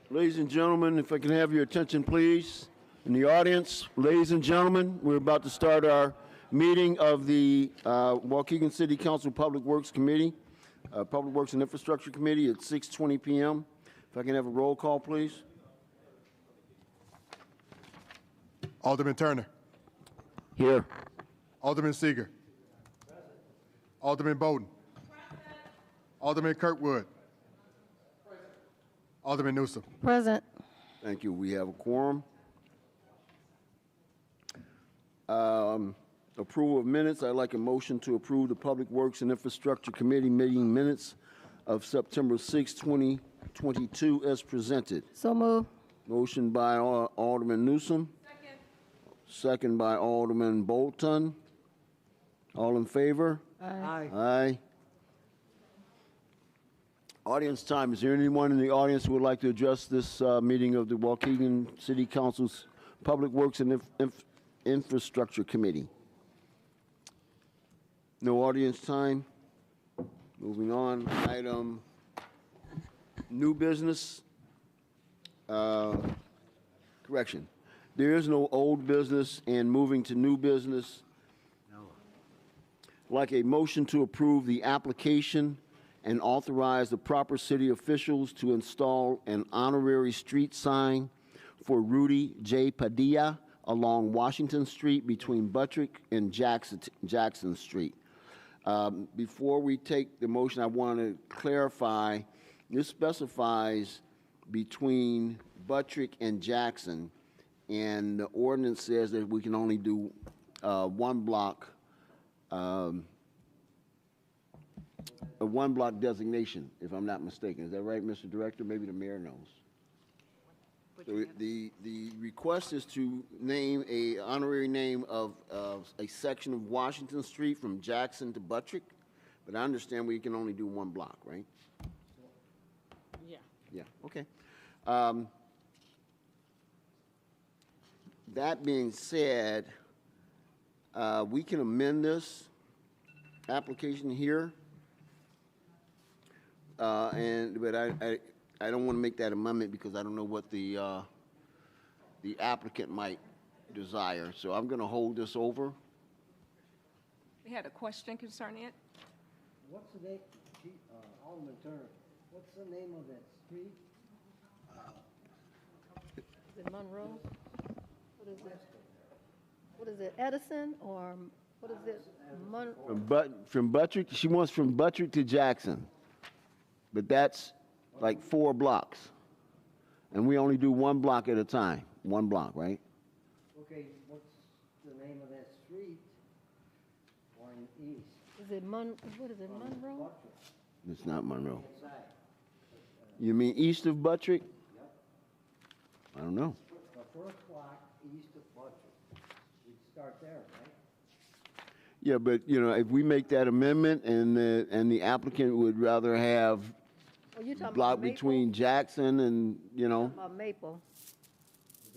Ladies and gentlemen, if I can have your attention, please. In the audience, ladies and gentlemen, we're about to start our meeting of the Waukegan City Council Public Works Committee, Public Works and Infrastructure Committee at 6:20 p.m. If I can have a roll call, please. Alderman Turner. Here. Alderman Seeger. Present. Alderman Bowden. Present. Alderman Kirkwood. Present. Alderman Newsom. Present. Thank you. We have a quorum. Approval of minutes. I'd like a motion to approve the Public Works and Infrastructure Committee meeting minutes of September 6, 2022 as presented. So move. Motion by Alderman Newsom. Second by Alderman Bolton. All in favor? Aye. Aye. Audience time. Is there anyone in the audience who would like to address this meeting of the Waukegan City Council's Public Works and Infrastructure Committee? No audience time. Moving on. Item new business. Correction. There is no old business, and moving to new business. No. Like a motion to approve the application and authorize the proper city officials to install an honorary street sign for Rudy J. Padilla along Washington Street between Buttrick and Jackson Street. Before we take the motion, I want to clarify, this specifies between Buttrick and Jackson, and the ordinance says that we can only do one block designation, if I'm not mistaken. Is that right, Mr. Director? Maybe the mayor knows. So the request is to name a honorary name of a section of Washington Street from Jackson to Buttrick, but I understand we can only do one block, right? Yeah. Yeah, okay. That being said, we can amend this application here, but I don't want to make that amendment because I don't know what the applicant might desire. So I'm going to hold this over. We had a question concerning it. What's the name, Alderman Turner, what's the name of that street? Is it Monroe? What is it? What is it, Edison, or what is it? From Buttrick, she wants from Buttrick to Jackson, but that's like 4 blocks. And we only do one block at a time, one block, right? Okay, what's the name of that street going east? Is it what is it, Monroe? It's not Monroe. You mean east of Buttrick? Yep. I don't know. The first block east of Buttrick. We'd start there, right? Yeah, but you know, if we make that amendment and the applicant would rather have You're talking block about Maple? between Jackson and, you know. About Maple.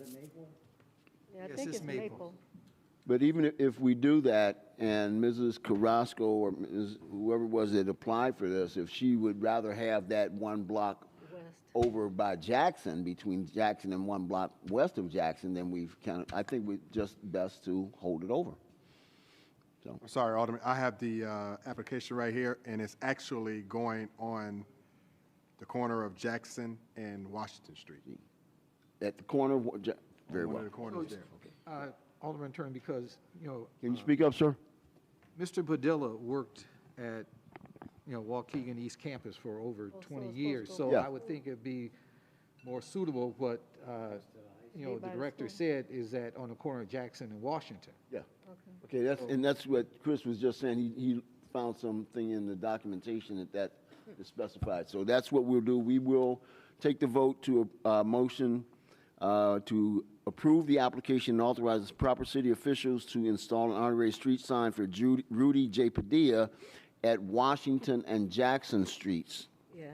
Is it Maple? Yeah, I Yes, think it's it's Maple. Maple. But even if we do that, and Mrs. Carrasco or whoever it was that applied for this, if she would rather have that one block West. over by Jackson, between Jackson and one block west of Jackson, then I think we just best to hold it over. So. I'm sorry, Alderman. I have the application right here, and it's actually going on the corner of Jackson and Washington Street. At the corner of, very One well. of the corners there. Alderman Turner, because, you know, Can you speak up, sir? Mr. Padilla worked at, you know, Waukegan East Campus for over 20 it's years. supposed to So go- I would think it'd be more suitable what, you know, By the the director school. said is that on the corner of Jackson and Washington. Yeah. Okay, that's what Chris was just saying. He found something in the documentation that is specified. So that's what we'll do. We will take the vote to a motion to approve the application and authorize the proper city officials to install an honorary street sign for Rudy J. Padilla at Washington and Jackson Streets. Yeah.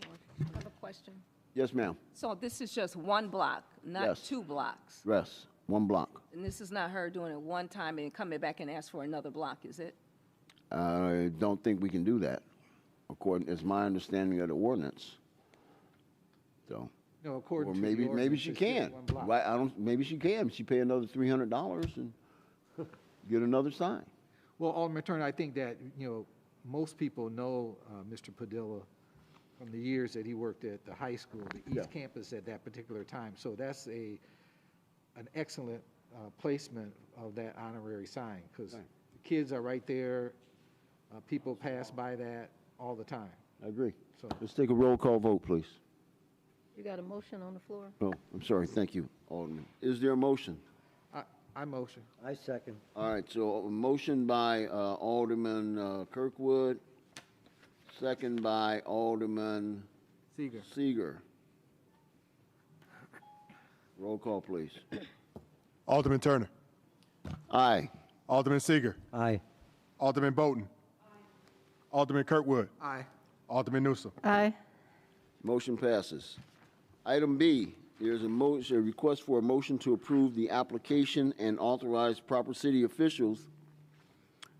I have a question. Yes, ma'am. So this is just one block, not Yes. 2 blocks? Yes, one block. And this is not her doing it one time and coming back and ask for another block, is it? I don't think we can do that, according, it's my understanding of the ordinance. So, No, according Or to the maybe ordinance, she it's just can. one block. Why, I don't, maybe she can. She pay another $300 and get another sign. Well, Alderman Turner, I think that, most people know Mr. Padilla from the years that he worked at the high school, the Yeah. East Campus at that particular time. So that's an excellent placement of that honorary sign, because Right. the kids are right there. People pass by that all the time. I agree. So- Let's take a roll call vote, please. You got a motion on the floor? Oh, I'm sorry. Thank you, Alderman. Is there a motion? I motion. I second. All right, so a motion by Alderman Kirkwood, second by Alderman Seeger. Seeger. Roll call, please. Alderman Turner. Aye. Alderman Seager. Aye. Alderman Bolton. Alderman Kirkwood. Aye. Alderman Newsom. Aye. Motion passes. Item B, there's a request for a motion to approve the application and authorize proper city officials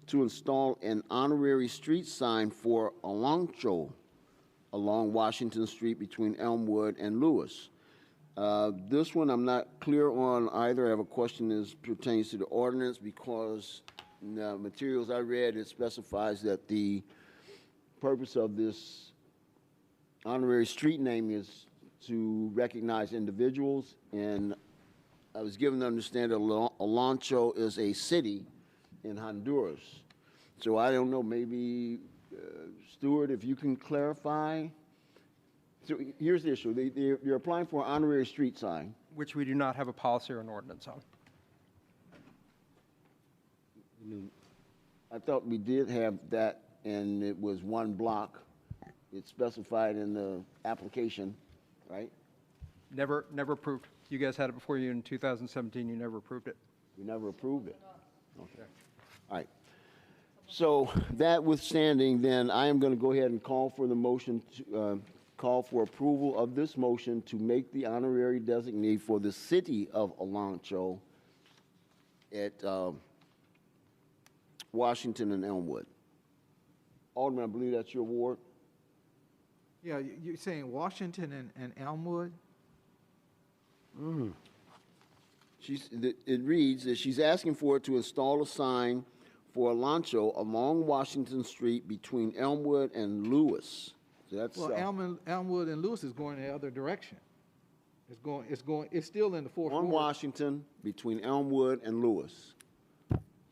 to install an honorary street sign for Aloncho along Washington Street between Elmwood and Lewis. This one I'm not clear on either. I have a question as pertains to the ordinance because in the materials I read, it specifies that the purpose of this honorary street name is to recognize individuals, and I was given to understand that Aloncho is a city in Honduras. So I don't know, maybe, Stuart, if you can clarify. So here's the issue. They're applying for an honorary street sign. Which we do not have a policy or an ordinance on. I thought we did have that, and it was one block. It's specified in the application, right? Never approved. You guys had it before you in 2017, you never approved it. We never approved it. Okay. All right. So that withstanding, then I am going to go ahead and call for the motion to call for approval of this motion to make the honorary designee for the city of Aloncho at Washington and Elmwood. Alderman, I believe that's your ward. Yeah, you're saying Washington and Elmwood? It reads that she's asking for it to install a sign for Aloncho along Washington Street between Elmwood and Lewis. So that's Well, Elmwood and Lewis is going the other direction. It's still in the fourth on ward. Washington between Elmwood and Lewis.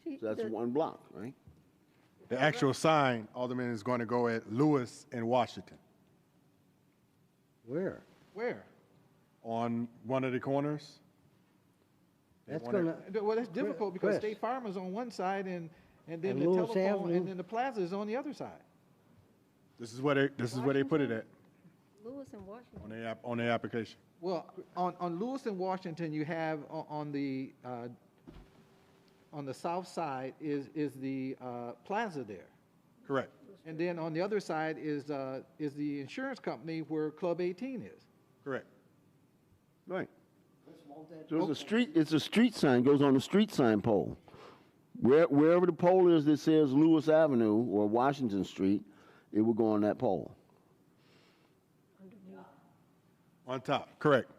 She- So that's the- one block, right? The actual sign, Alderman, is going to go at Lewis and Washington Where? Where? on one of the corners. They That's want it- gonna, Well, that's difficult because Chris. State Farm is on one side and then And the Lewis telephone, Avenue. and then the plaza is on the other side. This is where they put it at Lewis and Washington. on their application. Well, on Lewis and Washington, you have on the south side is the plaza there. Correct. And then on the other side is the insurance company where Club 18 is. Correct. Right. So it's a street sign, goes on the street sign pole. Wherever the pole is that says Lewis Avenue or Washington Street, it will go on that pole. On top. Correct.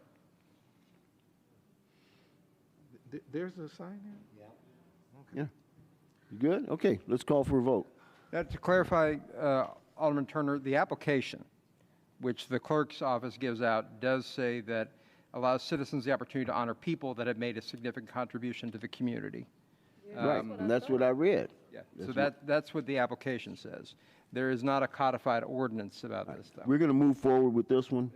There's a sign there? Yeah. You good? Okay, let's call for a vote. To clarify, Alderman Turner, the application, which the clerk's office gives out, does say that allows citizens the opportunity to honor people that have made a significant contribution to the community. Right, and that's what I read. Yeah, so that's what the application says. There is not a codified ordinance about this stuff. We're going to move forward with this one,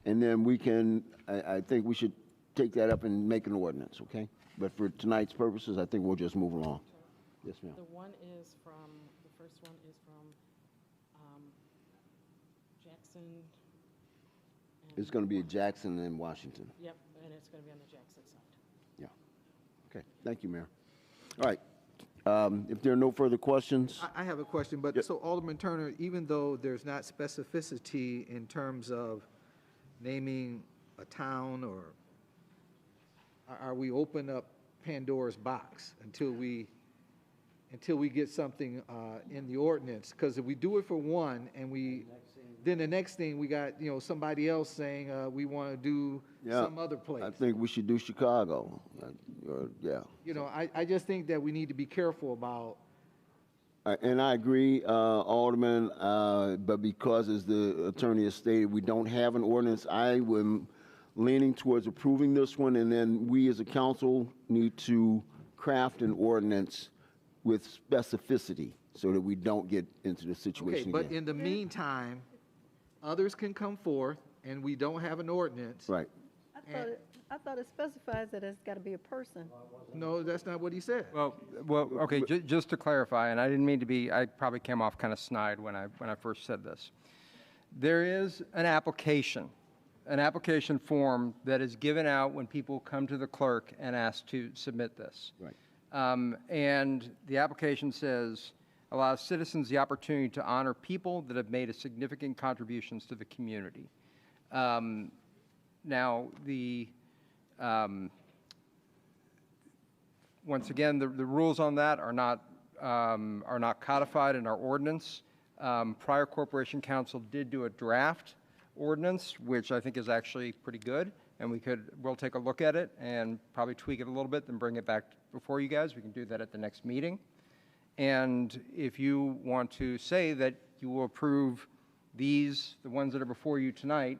and then we can, I think we should take that up and make an ordinance, okay? But for tonight's purposes, I think we'll just move along. Yes, ma'am. The one is from, the first one is from Jackson. It's going to be at Jackson and Washington. Yep, and it's going to be on the Jackson side. Yeah. Okay, thank you, Mayor. All right, if there are no further questions, I have a question, but so Alderman Turner, even though there's not specificity in terms of naming a town or, are we open up Pandora's box until we get something in the ordinance? Because if we do it for one and we then the next thing, we got, somebody else saying, we want to do Yeah, some other place. I think we should do Chicago. Yeah. I just think that we need to be careful about, And I agree, Alderman, but because, as the attorney has stated, we don't have an ordinance, I am leaning towards approving this one, and then we as a council need to craft an ordinance with specificity so that we don't get into the okay, situation but again. in the meantime, others can come forth, and we don't have an ordinance. Right. I thought it specifies that it's got to be a person. No, that's not what he said. Well, okay, just to clarify, and I didn't mean to be, I probably came off kind of snide when I first said this. There is an application form that is given out when people come to the clerk and ask to submit this. Right. And the application says, allows citizens the opportunity to honor people that have made a significant contributions to the community. Now, once again, the rules on that are not codified in our ordinance. Prior Corporation Council did do a draft ordinance, which I think is actually pretty good, and we'll take a look at it and probably tweak it a little bit, then bring it back before you guys. We can do that at the next meeting. And if you want to say that you will approve the ones that are before you tonight,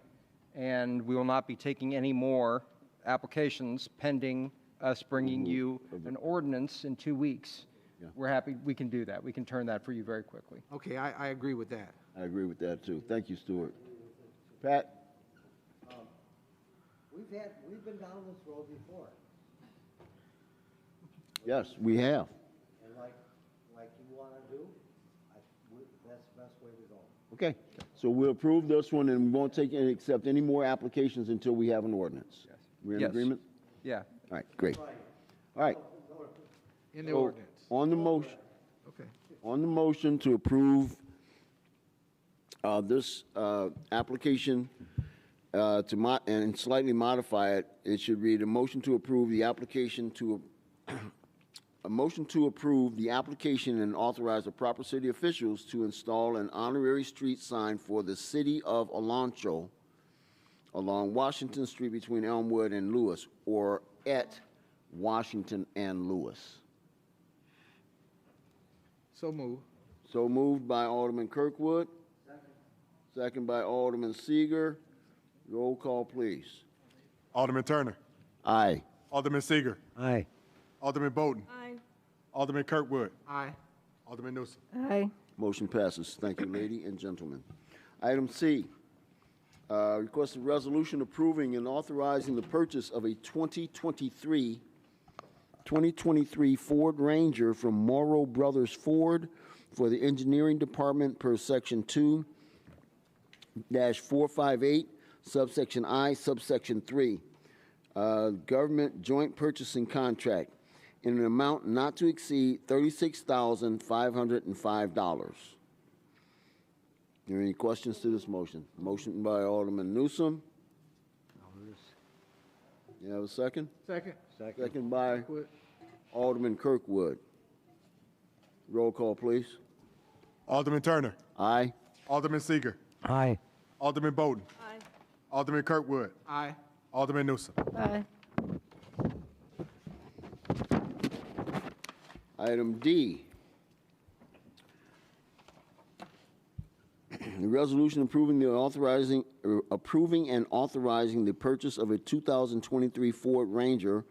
and we will not be taking any more applications pending us bringing you an ordinance in 2 weeks, we're happy, we can do that. We can turn that for you very quickly. Okay, I agree with that. I agree with that, too. Thank you, Stuart. Pat? We've been down this road before, Yes, we have. and like you want to do, that's the best way to go. Okay, so we'll approve this one, and we won't take and accept any more applications until we have an ordinance. Yes. We're in Yes. agreement? Yeah. All right, great. All right. In the So, ordinance. On the motion, Okay. on the motion to approve this application and slightly modify it, it should read a motion to approve the application a motion to approve the application and authorize the proper city officials to install an honorary street sign for the city of Olancho along Washington Street between Elmwood and Lewis, or at Washington and Lewis. So move. So moved by Alderman Kirkwood. Second by Alderman Seeger. Roll call, please. Alderman Turner. Aye. Alderman Seeger. Aye. Alderman Bowden. Aye. Alderman Kirkwood. Aye. Alderman Newsom. Aye. Motion passes. Thank you, lady and gentlemen. Item C, requested resolution approving and authorizing the purchase of a 2023 Ford Ranger from Morrow Brothers Ford for the engineering department per section 2-458, subsection I, subsection 3. Government joint purchasing contract in an amount not to exceed $36,505. Are there any questions to this motion? Motion by Alderman Newsom. You have a second? Second. Second by Kirkwood. Alderman Kirkwood. Roll call, please. Alderman Turner. Aye. Alderman Seeger. Aye. Alderman Bowden. Aye. Alderman Kirkwood. Aye. Alderman Newsom. Aye. Item D. The resolution approving and authorizing the purchase of a 2023 Ford Ranger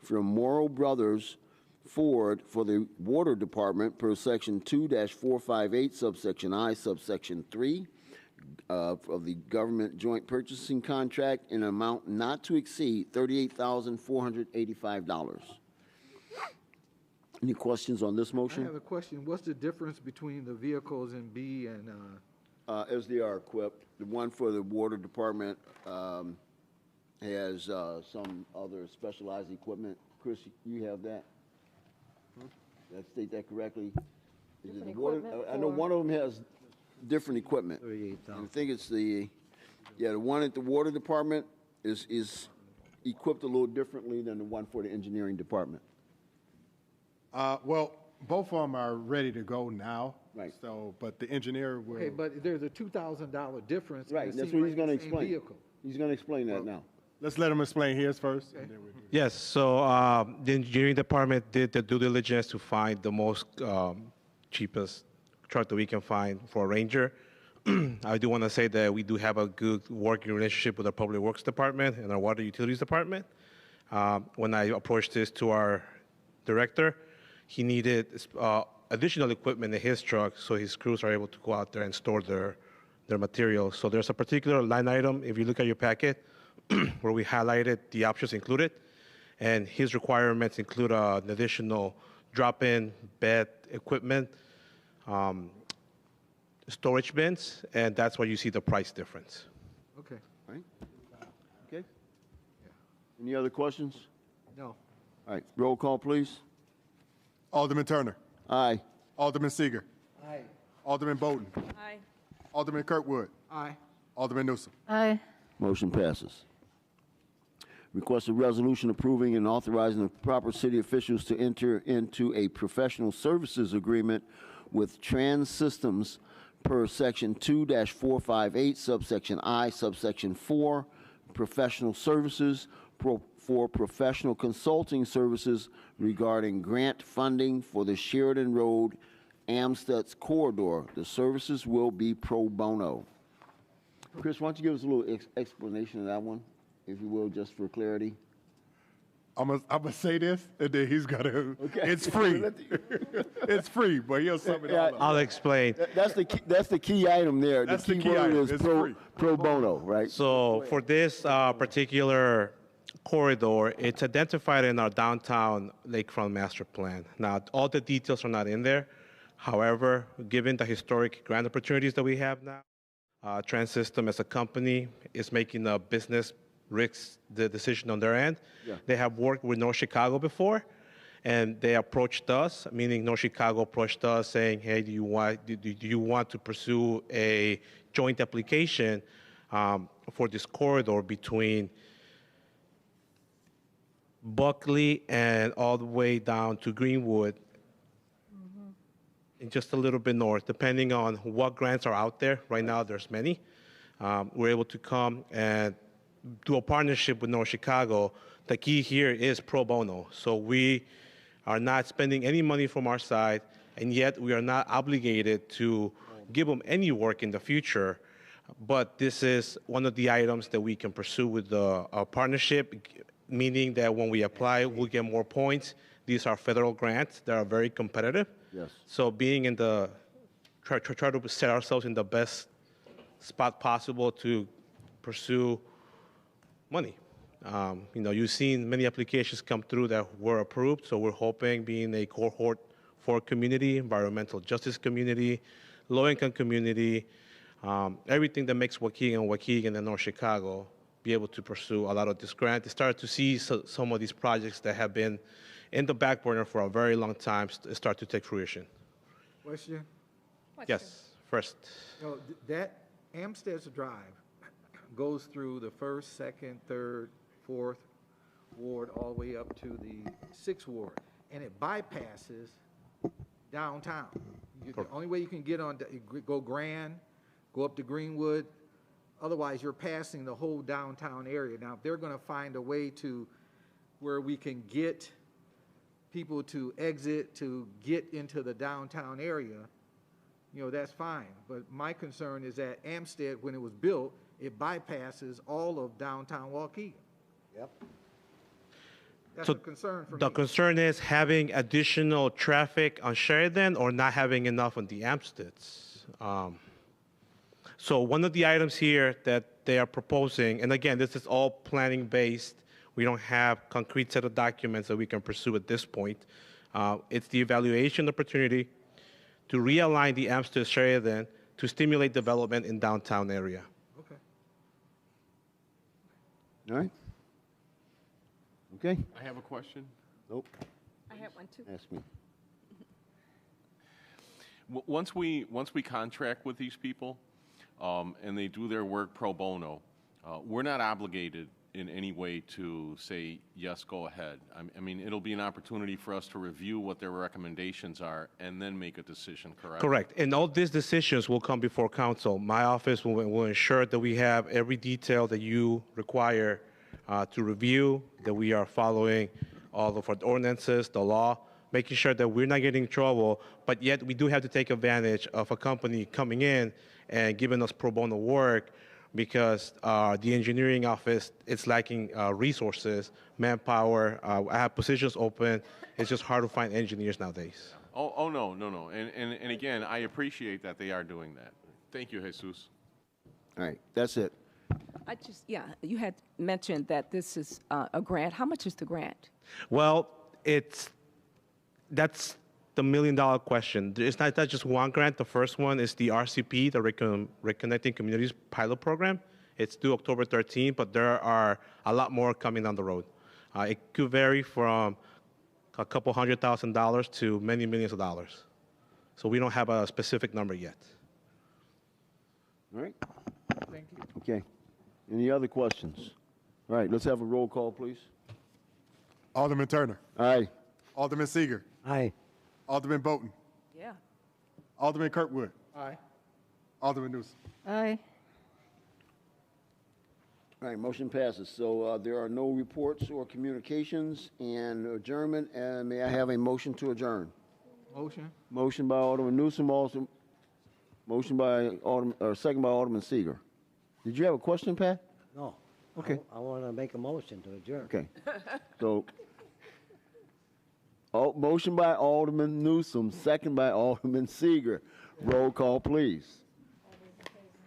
from Morrow Brothers Ford for the Water Department per section 2-458, subsection I, subsection 3 of the government joint purchasing contract in an amount not to exceed $38,485. Any questions on this I motion? have a question. What's the difference between the vehicles in B and, As they are equipped, the one for the water department has some other specialized equipment. Chris, you have that? Did I state that correctly? Is it the Different water? equipment I know for- one of them has different equipment. 38,000. I think it's the one at the water department is equipped a little differently than the one for the engineering department. Well, both of them are ready to go now. Right. So, but the engineer will. Okay, but there's a $2,000 difference. and Right, it that's seems what he's like gonna the same explain. vehicle. He's gonna explain that now. Let's let him explain his first. And then we'll do Yes, so the engineering department did the due diligence to find the most cheapest truck that we can find for a Ranger. I do want to say that we do have a good working relationship with our Public Works Department and our Water Utilities Department. When I approached this to our director, he needed additional equipment in his truck so his crews are able to go out there and store their materials. So there's a particular line item, if you look at your packet, where we highlighted the options included, and his requirements include an additional drop-in bed equipment, storage bins, and that's why you see the price difference. Okay, Right? Okay? Any other questions? no. All right, roll call, please. Alderman Turner. Aye. Alderman Seeger. Aye. Alderman Bowden. Aye. Alderman Kirkwood. Aye. Alderman Newsom. Aye. Motion passes. Request a resolution approving and authorizing the proper city officials to enter into a professional services agreement with Trans Systems per Section 2-458, subsection I, subsection 4, professional services for professional consulting services regarding grant funding for the Sheridan Road Amstutz corridor. The services will be pro bono. Chris, why don't you give us a little explanation of that one, if you will, just for clarity? I'm gonna say this, and then he's gonna. Okay. It's free. It's free, but he'll sum it all up. I'll explain. That's the key item there. That's the the key key word item. is It's pro, free. pro bono, right? So for this particular corridor, it's identified in our downtown lakefront master plan. Now, all the details are not in there. However, given the historic grant opportunities that we have now, Trans System as a company is making a business risk the decision on their end. Yeah. They have worked with North Chicago before, and they approached us, meaning North Chicago approached us saying, hey, do you want to pursue a joint application for this corridor between Buckley and all the way down to Greenwood, and just a little bit north, depending on what grants are out there. Right now, there's many. We're able to come and do a partnership with North Chicago. The key here is pro bono. So we are not spending any money from our side, and yet we are not obligated to give them any work in the future. But this is one of the items that we can pursue with the partnership, meaning that when we apply, we'll get more points. These are federal grants that are very competitive. Yes. So being in the, try to set ourselves in the best spot possible to pursue money. You've seen many applications come through that were approved, so we're hoping, being a cohort 4 community, environmental justice community, low-income community, everything that makes Waukegan and North Chicago be able to pursue a lot of this grant. They started to see some of these projects that have been in the back burner for a very long time start to take fruition. Question? Yes, first. No, that Amsterd's Drive goes through the 1st, 2nd, 3rd, 4th ward, all the way up to the 6th ward, and it bypasses downtown. The only way you can get on, go Grand, go up to Greenwood, otherwise you're passing the whole downtown area. Now, if they're gonna find a way to, where we can get people to exit, to get into the downtown area, that's fine. But my concern is that Amstead, when it was built, it bypasses all of downtown Waukegan. Yep. That's So a concern for The me. concern is having additional traffic on Sheridan or not having enough on the Amsteds. So one of the items here that they are proposing, and again, this is all planning based. We don't have concrete set of documents that we can pursue at this point. It's the evaluation opportunity to realign the Amsterdam Sheridan to stimulate development in downtown area. Okay. All right? Okay? I have a question. Nope. I have one too. Ask me. Once we contract with these people, and they do their work pro bono, we're not obligated in any way to say, yes, go ahead. I mean, it'll be an opportunity for us to review what their recommendations are and then make a decision, correct? Correct. And all these decisions will come before council. My office will ensure that we have every detail that you require to review, that we are following all of our ordinances, the law, making sure that we're not getting in trouble, but yet we do have to take advantage of a company coming in and giving us pro bono work because the engineering office is lacking resources, manpower. I have positions open. It's just hard to find engineers nowadays. Oh, no. And again, I appreciate that they are doing that. Thank you, Jesus. All right, that's it. You had mentioned that this is a grant. How much is the grant? Well, that's the million-dollar question. It's not just one grant. The first one is the RCP, the Reconnecting Communities Pilot Program. It's due October 13th, but there are a lot more coming down the road. It could vary from a couple $100,000 to many millions of dollars. So we don't have a specific number yet. All right, Thank you. okay. Any other questions? All right, let's have a roll call, please. Alderman Turner. Aye. Alderman Seeger. Aye. Alderman Bolton. Yeah. Alderman Kirkwood. Aye. Alderman Newsom. Aye. All right, motion passes. So there are no reports or communications and adjournment. And may I have a motion to adjourn? Motion? Motion by Alderman Newsom, also motion by Alderman, or second by Alderman Seeger. Did you have a question, Pat? No. Okay. I want to make a motion to adjourn. Okay. So, motion by Alderman Newsom, second by Alderman Seeger. Roll call, please.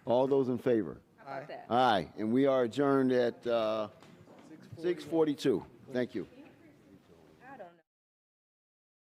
All those in favor? How about that? Aye. And we are adjourned at 6:42. Thank you.